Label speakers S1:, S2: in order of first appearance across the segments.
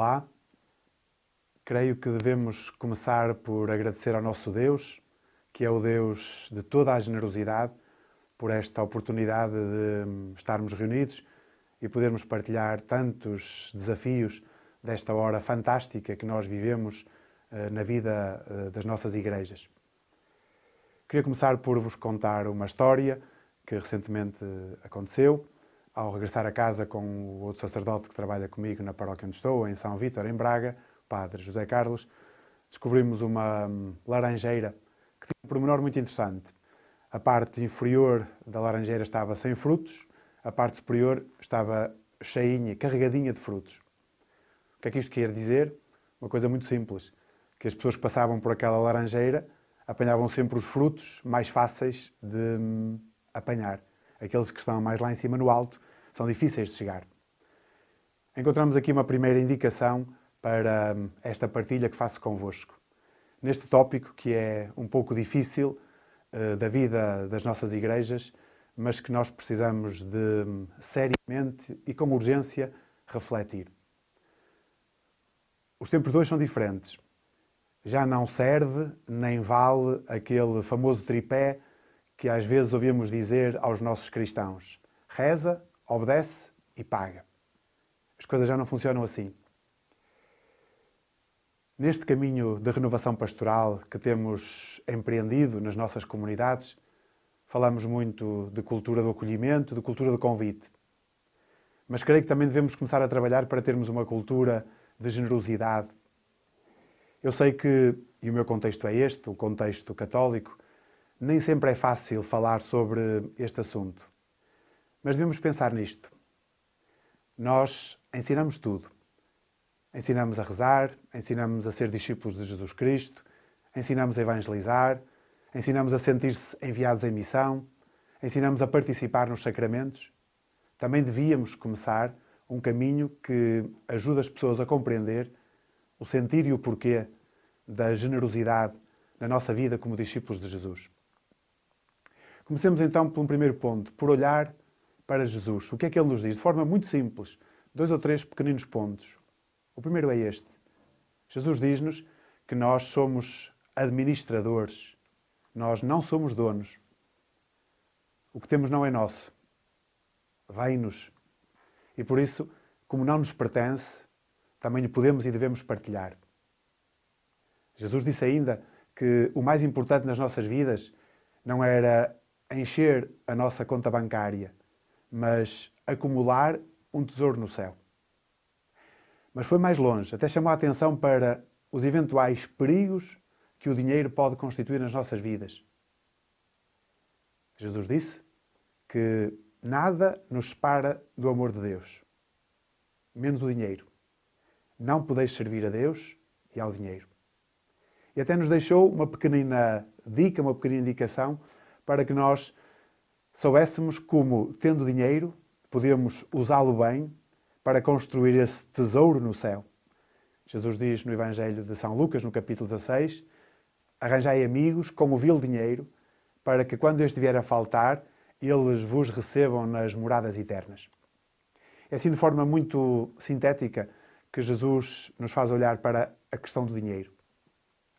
S1: Olá, creio que devemos começar por agradecer ao nosso Deus, que é o Deus de toda a generosidade, por esta oportunidade de estarmos reunidos e podermos partilhar tantos desafios desta hora fantástica que nós vivemos na vida das nossas igrejas. Queria começar por vos contar uma história que recentemente aconteceu. Ao regressar a casa com o outro sacerdote que trabalha comigo na paróquia onde estou, em São Vítor, em Braga, o padre José Carlos, descobrimos uma laranjeira que tinha um pormenor muito interessante. A parte inferior da laranjeira estava sem frutos, a parte superior estava cheinha, carregadinha de frutos. O que é que isto quer dizer? Uma coisa muito simples, que as pessoas que passavam por aquela laranjeira apanhavam sempre os frutos mais fáceis de apanhar. Aqueles que estão mais lá em cima no alto são difíceis de chegar. Encontramos aqui uma primeira indicação para esta partilha que faço convosco. Neste tópico que é um pouco difícil da vida das nossas igrejas, mas que nós precisamos de seriamente e com urgência refletir. Os tempos de hoje são diferentes. Já não serve nem vale aquele famoso tripé que às vezes ouvimos dizer aos nossos cristãos: reza, obedece e paga. As coisas já não funcionam assim. Neste caminho de renovação pastoral que temos empreendido nas nossas comunidades, falamos muito de cultura do acolhimento, de cultura do convite. Mas creio que também devemos começar a trabalhar para termos uma cultura de generosidade. Eu sei que, e o meu contexto é este, o contexto católico, nem sempre é fácil falar sobre este assunto. Mas devemos pensar nisto. Nós ensinamos tudo. Ensinamos a rezar, ensinamos a ser discípulos de Jesus Cristo, ensinamos a evangelizar, ensinamos a sentir-se enviados em missão, ensinamos a participar nos sacramentos. Também devíamos começar um caminho que ajuda as pessoas a compreender o sentido e o porquê da generosidade na nossa vida como discípulos de Jesus. Comecemos então por um primeiro ponto, por olhar para Jesus. O que é que Ele nos diz? De forma muito simples, 2 ou 3 pequeninos pontos. O primeiro é este. Jesus diz-nos que nós somos administradores. Nós não somos donos. O que temos não é nosso. Vem-nos. E por isso, como não nos pertence, também o podemos e devemos partilhar. Jesus disse ainda que o mais importante nas nossas vidas não era encher a nossa conta bancária, mas acumular um tesouro no céu. Mas foi mais longe, até chamou a atenção para os eventuais perigos que o dinheiro pode constituir nas nossas vidas. Jesus disse que nada nos separa do amor de Deus, menos o dinheiro. Não podeis servir a Deus e ao dinheiro. E até nos deixou uma pequenina dica, uma pequenina indicação para que nós soubéssemos como, tendo dinheiro, podemos usá-lo bem para construir esse tesouro no céu. Jesus diz no Evangelho de São Lucas, no capítulo 16, arranjai amigos com o vil dinheiro, para que quando este vier a faltar, eles vos recebam nas moradas eternas. É assim de forma muito sintética que Jesus nos faz olhar para a questão do dinheiro.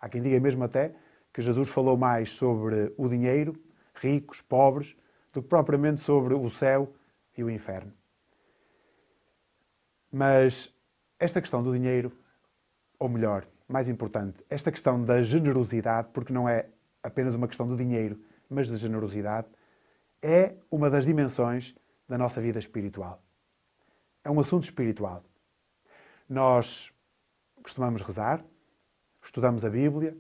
S1: Há quem diga mesmo até que Jesus falou mais sobre o dinheiro, ricos, pobres, do que propriamente sobre o céu e o inferno. Mas esta questão do dinheiro, ou melhor, mais importante, esta questão da generosidade, porque não é apenas uma questão de dinheiro, mas de generosidade, é uma das dimensões da nossa vida espiritual. É um assunto espiritual. Nós costumamos rezar, estudamos a Bíblia,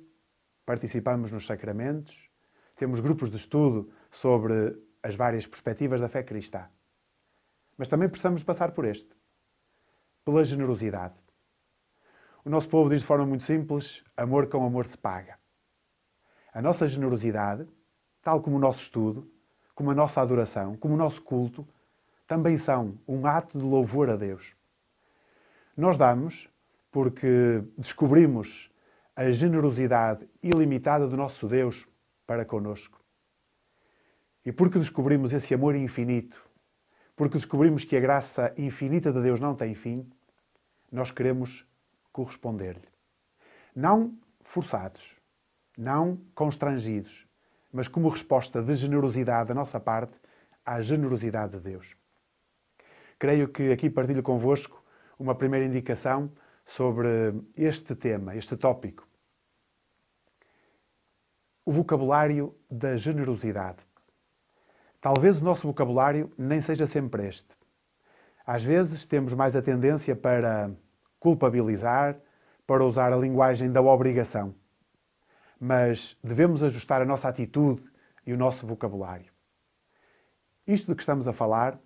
S1: participamos nos sacramentos, temos grupos de estudo sobre as várias perspectivas da fé cristã. Mas também precisamos passar por este, pela generosidade. O nosso povo diz de forma muito simples: amor com amor se paga. A nossa generosidade, tal como o nosso estudo, como a nossa adoração, como o nosso culto, também são um ato de louvor a Deus. Nós damos porque descobrimos a generosidade ilimitada do nosso Deus para conosco. E porque descobrimos esse amor infinito, porque descobrimos que a graça infinita de Deus não tem fim, nós queremos corresponder-lhe. Não forçados, não constrangidos, mas como resposta de generosidade da nossa parte à generosidade de Deus. Creio que aqui partilho convosco uma primeira indicação sobre este tema, este tópico. O vocabulário da generosidade. Talvez o nosso vocabulário nem seja sempre este. Às vezes temos mais a tendência para culpabilizar, para usar a linguagem da obrigação. Mas devemos ajustar a nossa atitude e o nosso vocabulário. Isto de que estamos a falar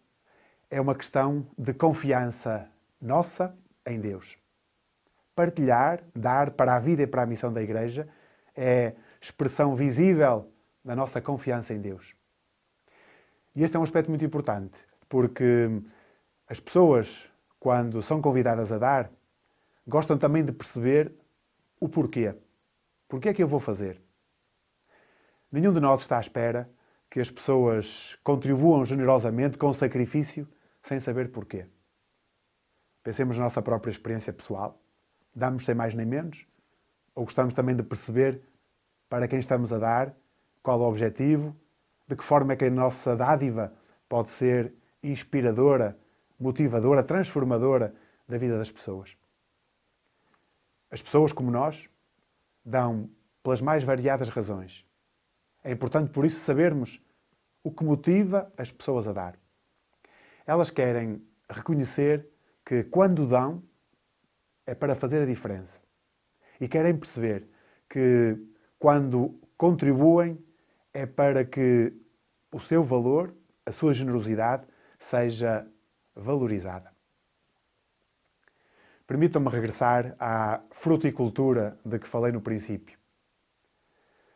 S1: é uma questão de confiança nossa em Deus. Partilhar, dar para a vida e para a missão da Igreja é expressão visível da nossa confiança em Deus. E este é um aspecto muito importante, porque as pessoas, quando são convidadas a dar, gostam também de perceber o porquê. Porquê é que eu vou fazer? Nenhum de nós está à espera que as pessoas contribuam generosamente, com sacrifício, sem saber porquê. Pensemos na nossa própria experiência pessoal. Damos sem mais nem menos? Ou gostamos também de perceber para quem estamos a dar, qual o objetivo, de que forma é que a nossa dádiva pode ser inspiradora, motivadora, transformadora da vida das pessoas? As pessoas, como nós, dão pelas mais variadas razões. É importante, por isso, sabermos o que motiva as pessoas a dar. Elas querem reconhecer que, quando dão, é para fazer a diferença. E querem perceber que, quando contribuem, é para que o seu valor, a sua generosidade, seja valorizada. Permitam-me regressar à fruticultura de que falei no princípio.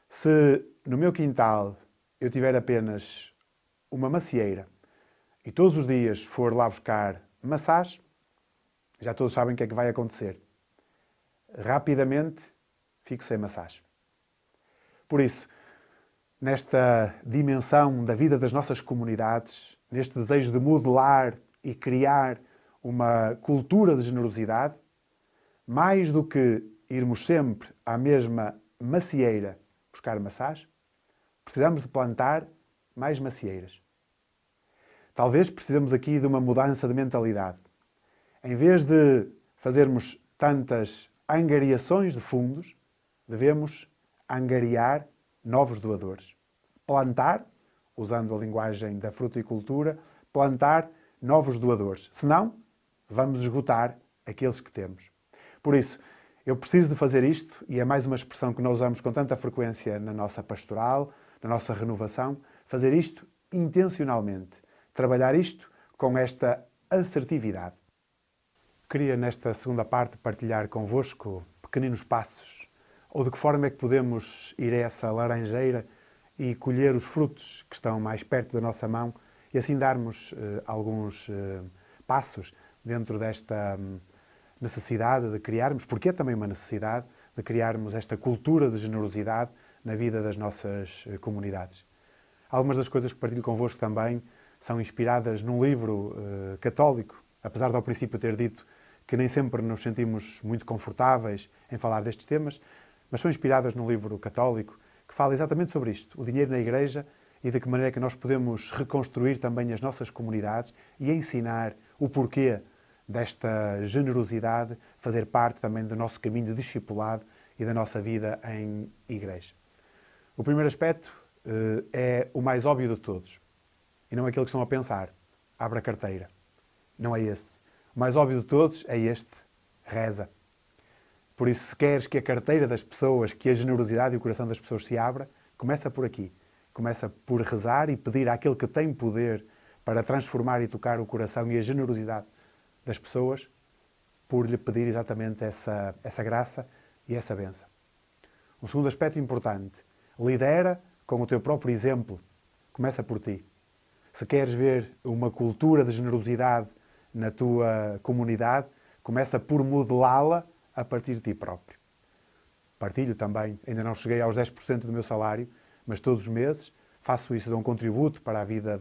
S1: Se no meu quintal eu tiver apenas uma macieira e todos os dias for lá buscar maçãs, já todos sabem o que é que vai acontecer. Rapidamente fico sem maçãs. Por isso, nesta dimensão da vida das nossas comunidades, neste desejo de modelar e criar uma cultura de generosidade, mais do que irmos sempre à mesma macieira buscar maçãs, precisamos de plantar mais macieiras. Talvez precisemos aqui de uma mudança de mentalidade. Em vez de fazermos tantas angariações de fundos, devemos angariar novos doadores. Plantar, usando a linguagem da fruticultura, plantar novos doadores. Senão, vamos esgotar aqueles que temos. Por isso, eu preciso de fazer isto, e é mais uma expressão que nós usamos com tanta frequência na nossa pastoral, na nossa renovação, fazer isto intencionalmente. Trabalhar isto com esta assertividade. Queria, nesta segunda parte, partilhar convosco pequeninos passos, ou de que forma é que podemos ir a essa laranjeira e colher os frutos que estão mais perto da nossa mão e assim darmos alguns passos dentro desta necessidade de criarmos, porque é também uma necessidade, de criarmos esta cultura de generosidade na vida das nossas comunidades. Algumas das coisas que partilho convosco também são inspiradas num livro católico, apesar de ao princípio ter dito que nem sempre nos sentimos muito confortáveis em falar destes temas, mas são inspiradas num livro católico que fala exatamente sobre isto, o dinheiro na Igreja e de que maneira é que nós podemos reconstruir também as nossas comunidades e ensinar o porquê desta generosidade fazer parte também do nosso caminho de discipulado e da nossa vida em Igreja. O primeiro aspecto é o mais óbvio de todos e não é aquele que estão a pensar. Abre a carteira. Não é esse. O mais óbvio de todos é este. Reza. Por isso, se queres que a carteira das pessoas, que a generosidade e o coração das pessoas se abra, começa por aqui. Começa por rezar e pedir àquele que tem poder para transformar e tocar o coração e a generosidade das pessoas, por lhe pedir exatamente essa graça e essa bênção. Um segundo aspecto importante. Lidera com o teu próprio exemplo. Começa por ti. Se queres ver uma cultura de generosidade na tua comunidade, começa por modelá-la a partir de ti próprio. Partilho também, ainda não cheguei aos 10% do meu salário, mas todos os meses faço isso, dou um contributo para a vida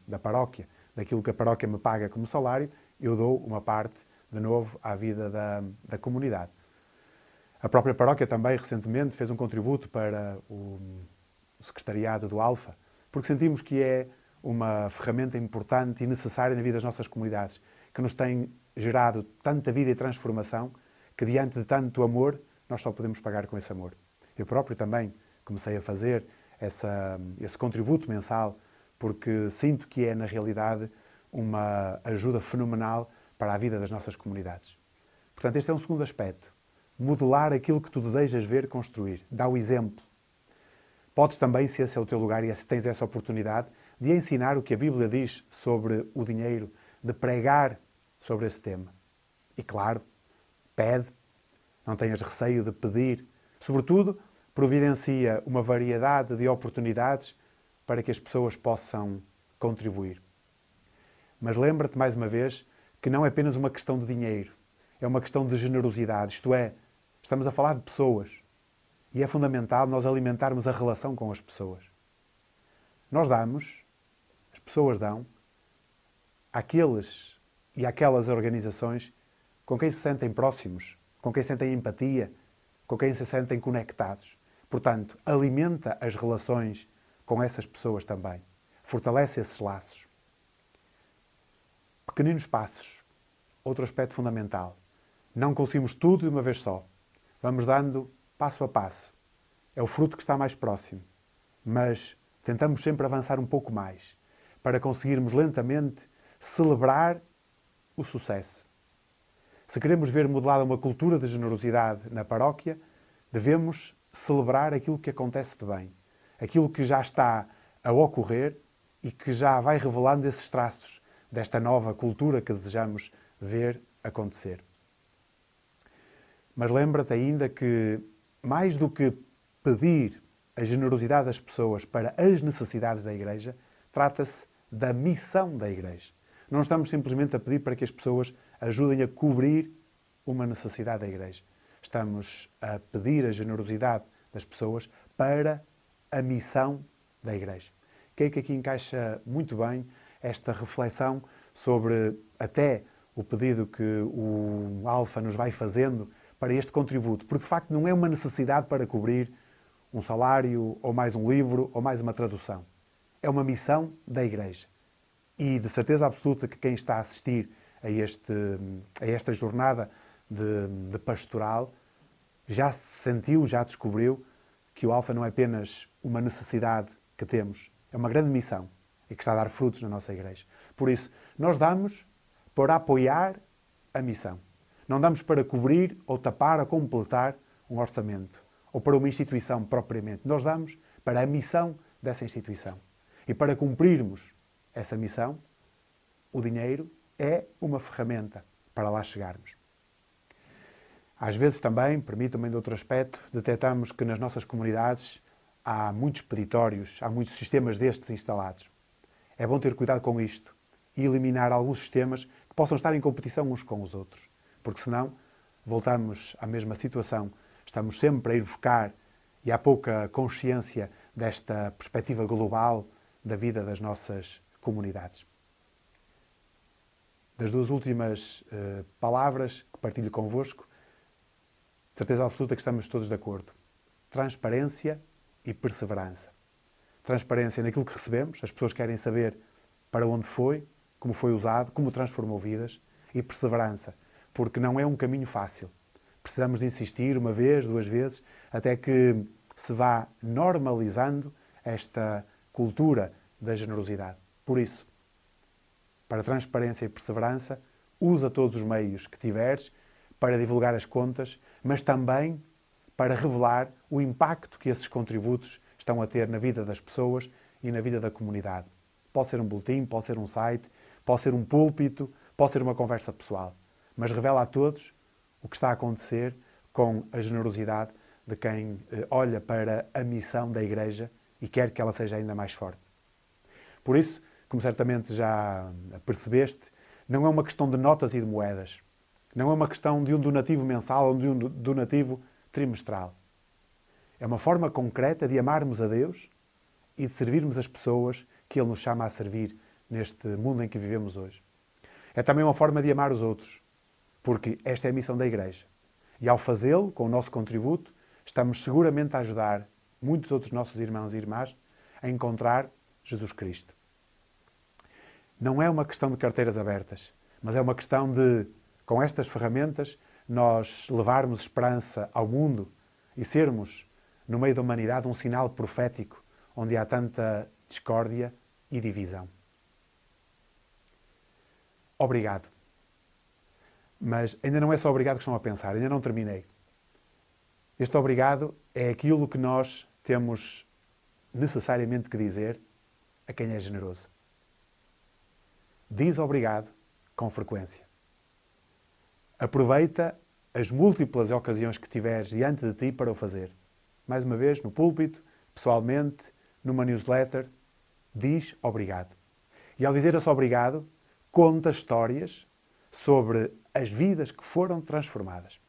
S1: da paróquia, daquilo que a paróquia me paga como salário, eu dou uma parte de novo, à vida da comunidade. A própria paróquia também, recentemente, fez um contributo para o secretariado do Alfa, porque sentimos que é uma ferramenta importante e necessária na vida das nossas comunidades, que nos tem gerado tanta vida e transformação, que diante de tanto amor, nós só podemos pagar com esse amor. Eu próprio também comecei a fazer esse contributo mensal, porque sinto que é, na realidade, uma ajuda fenomenal para a vida das nossas comunidades. Portanto, este é um segundo aspecto. Modelar aquilo que tu desejas ver construir. Dá o exemplo. Podes também, se esse é o teu lugar e se tens essa oportunidade, de ensinar o que a Bíblia diz sobre o dinheiro, de pregar sobre esse tema. E claro, pede, não tenhas receio de pedir. Sobretudo, providencia uma variedade de oportunidades para que as pessoas possam contribuir. Mas lembra-te, mais uma vez, que não é apenas uma questão de dinheiro. É uma questão de generosidade. Isto é, estamos a falar de pessoas. E é fundamental nós alimentarmos a relação com as pessoas. Nós damos, as pessoas dão, àqueles e àquelas organizações com quem se sentem próximos, com quem sentem empatia, com quem se sentem conectados. Portanto, alimenta as relações com essas pessoas também. Fortalece esses laços. Pequeninos passos. Outro aspecto fundamental. Não conseguimos tudo de uma vez só. Vamos dando passo a passo. É o fruto que está mais próximo. Mas tentamos sempre avançar um pouco mais para conseguirmos lentamente celebrar o sucesso. Se queremos ver modelada uma cultura de generosidade na paróquia, devemos celebrar aquilo que acontece de bem, aquilo que já está a ocorrer e que já vai revelando esses traços desta nova cultura que desejamos ver acontecer. Mas lembra-te ainda que, mais do que pedir a generosidade das pessoas para as necessidades da Igreja, trata-se da missão da Igreja. Não estamos simplesmente a pedir para que as pessoas ajudem a cobrir uma necessidade da Igreja. Estamos a pedir a generosidade das pessoas para a missão da Igreja. Creio que aqui encaixa muito bem esta reflexão sobre até o pedido que o Alfa nos vai fazendo para este contributo, porque de facto não é uma necessidade para cobrir um salário, ou mais um livro, ou mais uma tradução. É uma missão da Igreja. E de certeza absoluta que quem está a assistir a esta jornada de pastoral já sentiu, já descobriu que o Alfa não é apenas uma necessidade que temos, é uma grande missão e que está a dar frutos na nossa Igreja. Por isso, nós damos para apoiar a missão. Não damos para cobrir ou tapar ou completar um orçamento ou para uma instituição propriamente. Nós damos para a missão dessa instituição. E para cumprirmos essa missão, o dinheiro é uma ferramenta para lá chegarmos. Às vezes também, permitam-me de outro aspecto, detectamos que nas nossas comunidades há muitos peditórios, há muitos sistemas destes instalados. É bom ter cuidado com isto e eliminar alguns sistemas que possam estar em competição uns com os outros, porque senão voltamos à mesma situação. Estamos sempre a ir buscar e há pouca consciência desta perspectiva global da vida das nossas comunidades. Das duas últimas palavras que partilho convosco, de certeza absoluta que estamos todos de acordo. Transparência e perseverança. Transparência naquilo que recebemos, as pessoas querem saber para onde foi, como foi usado, como transformou vidas, e perseverança, porque não é um caminho fácil. Precisamos de insistir uma vez, duas vezes, até que se vá normalizando esta cultura da generosidade. Por isso, para transparência e perseverança, usa todos os meios que tiveres para divulgar as contas, mas também para revelar o impacto que esses contributos estão a ter na vida das pessoas e na vida da comunidade. Pode ser um boletim, pode ser um site, pode ser um púlpito, pode ser uma conversa pessoal, mas revela a todos o que está a acontecer com a generosidade de quem olha para a missão da Igreja e quer que ela seja ainda mais forte. Por isso, como certamente já percebeste, não é uma questão de notas e de moedas. Não é uma questão de um donativo mensal ou de um donativo trimestral. É uma forma concreta de amarmos a Deus e de servirmos as pessoas que Ele nos chama a servir neste mundo em que vivemos hoje. É também uma forma de amar os outros, porque esta é a missão da Igreja. E ao fazê-lo, com o nosso contributo, estamos seguramente a ajudar muitos outros nossos irmãos e irmãs a encontrar Jesus Cristo. Não é uma questão de carteiras abertas, mas é uma questão de, com estas ferramentas, nós levarmos esperança ao mundo e sermos, no meio da humanidade, um sinal profético onde há tanta discórdia e divisão. Obrigado. Mas ainda não é só obrigado que estão a pensar, ainda não terminei. Este obrigado é aquilo que nós temos necessariamente que dizer a quem é generoso. Diz obrigado com frequência. Aproveita as múltiplas ocasiões que tiveres diante de ti para o fazer. Mais uma vez, no púlpito, pessoalmente, numa newsletter, diz obrigado. E ao dizer esse obrigado, conta histórias sobre as vidas que foram transformadas.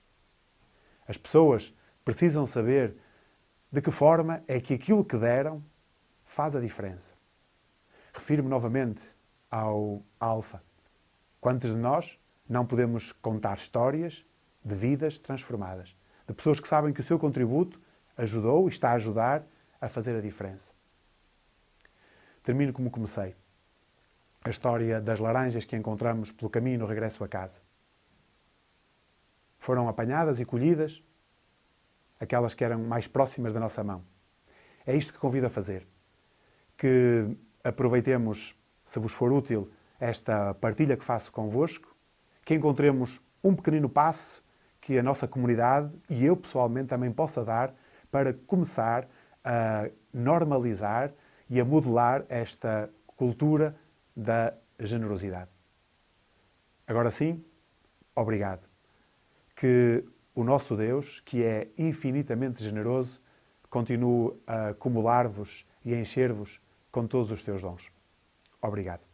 S1: As pessoas precisam saber de que forma é que aquilo que deram faz a diferença. Refiro-me novamente ao Alfa. Quantos de nós não podemos contar histórias de vidas transformadas? De pessoas que sabem que o seu contributo ajudou e está a ajudar a fazer a diferença. Termino como comecei. A história das laranjas que encontramos pelo caminho no regresso a casa. Foram apanhadas e colhidas aquelas que eram mais próximas da nossa mão. É isto que convido a fazer. Que aproveitemos, se vos for útil, esta partilha que faço convosco, que encontremos um pequenino passo que a nossa comunidade e eu pessoalmente também possa dar para começar a normalizar e a modelar esta cultura da generosidade. Agora sim, obrigado. Que o nosso Deus, que é infinitamente generoso, continue a acumular-vos e a encher-vos com todos os teus dons. Obrigado.